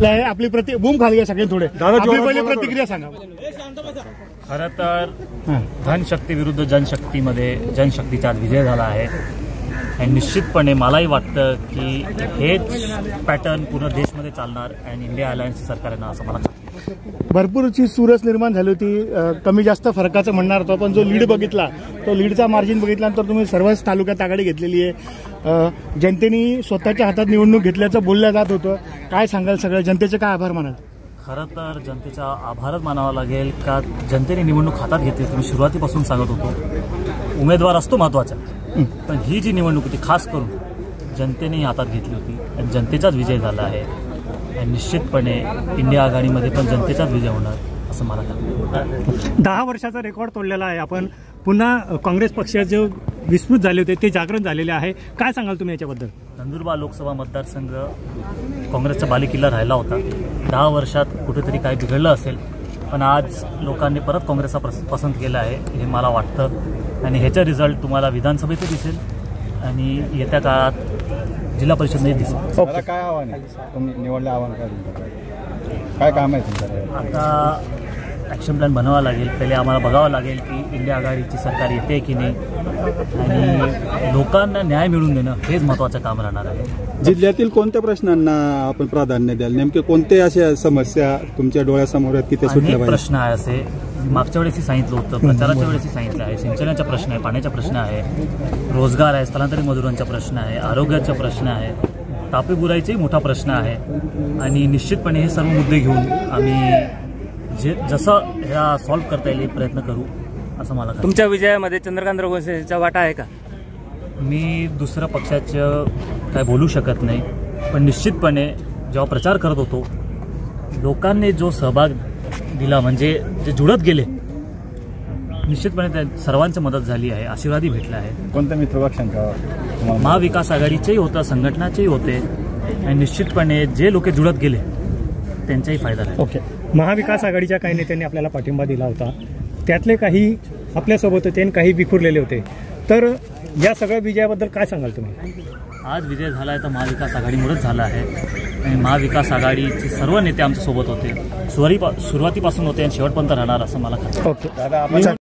आपली बूम खाली घ्या सगळे थोडे आपली पहिली प्रतिक्रिया सांगा। खरं तर धनशक्ती विरुद्ध जनशक्तीमध्ये जनशक्तीचा आज विजय झाला आहे आणि निश्चितपणे मलाही वाटतं की हेच पॅटर्न पूर्ण देशमध्ये चालणार आणि इंडिया अलायन्स सरकार आहे ना असं मला भरपूरची चुरस निर्माण झाली होती। कमी जास्त फरकाचं म्हणणार होतं, पण जो लीड बघितला तो लीडचा मार्जिन बघितल्यानंतर तुम्ही सर्वच तालुक्यात आघाडी घेतलेली आहे। जनतेने स्वतःच्या हातात निवडणूक घेतल्याचं बोललं जात होतं, काय सांगाल? सगळ्या जनतेचे काय आभार मानाल? खरं तर जनतेचा आभारच मानावा लागेल का जनतेने निवडणूक हातात घेतली। तुम्ही सुरुवातीपासून सांगत होतो उमेदवार असतो महत्त्वाचा, पण ही जी निवडणूक होती खास करून जनतेने हातात घेतली होती आणि जनतेचाच विजय झाला आहे आणि निश्चितपणे इंडिया आघाडीमध्ये पण जनतेचाच विजय होणार असं मला वाटतं। 10 वर्षाचा रेकॉर्ड तोडलेला आहे आपण। पुन्हा काँग्रेस पक्षाचे विस्मृत झाले होते ते जागरण झालेले आहे, काय सांगाल तुम्ही याच्याबद्दल? नंदुरबार लोकसभा मतदारसंघ काँग्रेसचा बालेकिल्ला राहिला होता। 10 वर्षात कुठेतरी काही बिघडलं असेल, पण आज लोकांनी परत काँग्रेसचा पसंत केला आहे हे मला वाटतं आणि ह्याचा रिझल्ट तुम्हाला विधानसभेत दिसेल आणि येत्या काळात जिल्हा परिषदमध्ये दिसेल। काय आव्हान आहे तुम्ही निवडलं, आव्हान काय काम आहे तुमचं? आता ॲक्शन प्लॅन बनवावा लागेल। पहिले आम्हाला बघावं लागेल की इंडिया आघाडीची सरकार येते की नाही आणि लोकांना न्याय मिळवून देणं हेच महत्त्वाचं काम राहणार आहे। जिल्ह्यातील कोणत्या प्रश्नांना आपण प्राधान्य द्याल? नेमके कोणते अशा समस्या तुमच्या डोळ्यासमोर आहेत की ते सुटल्या पाहिजे? प्रश्न आहे असे मागच्या वेळेसही सांगितलं होतं, प्रचाराच्या वेळेसही सांगितलं आहे। सिंचनाचा प्रश्न आहे, पाण्याचा प्रश्न आहे, रोजगार आहे, स्थलांतरित मजुरांचा प्रश्न आहे, आरोग्याचा प्रश्न आहे, तापी बुराईचाही मोठा प्रश्न आहे आणि निश्चितपणे हे सर्व मुद्दे घेऊन आम्ही जसं ह्या सॉल्व्ह करता येईल प्रयत्न करू असं मला वाटतं। तुमच्या विजयामध्ये चंद्रकांत रघुवंशीचा वाटा आहे का? मी दुसऱ्या पक्षाचं काय बोलू शकत नाही, पण निश्चितपणे जेव्हा प्रचार करत होतो लोकांनी जो सहभाग दिला म्हणजे जे जुळत गेले निश्चितपणे त्या सर्वांची मदत झाली आहे, आशीर्वादही भेटला आहे। कोणत्या मित्रपक्षांचा? महाविकास आघाडीचेही होतं, संघटनाचेही होते आणि निश्चितपणे जे लोक जुळत गेले त्यांचाही फायदा झाला। ओके, महाविकास आघाडीच्या काही नेत्यांनी आपल्याला पाठिंबा दिला होता, त्यातले काही आपल्यासोबत होते आणि काही विखुरलेले होते, तर या सगळ्या विजयाबद्दल काय सांगाल तुम्ही? आज विजय झाला आहे तर महाविकास आघाडीमुळेच झाला आहे आणि महाविकास आघाडीचे सर्व नेते आमच्यासोबत होते, सुरुवातीपासून होते आणि शेवटपर्यंत राहणार असं मला खात्री आहे। ओके.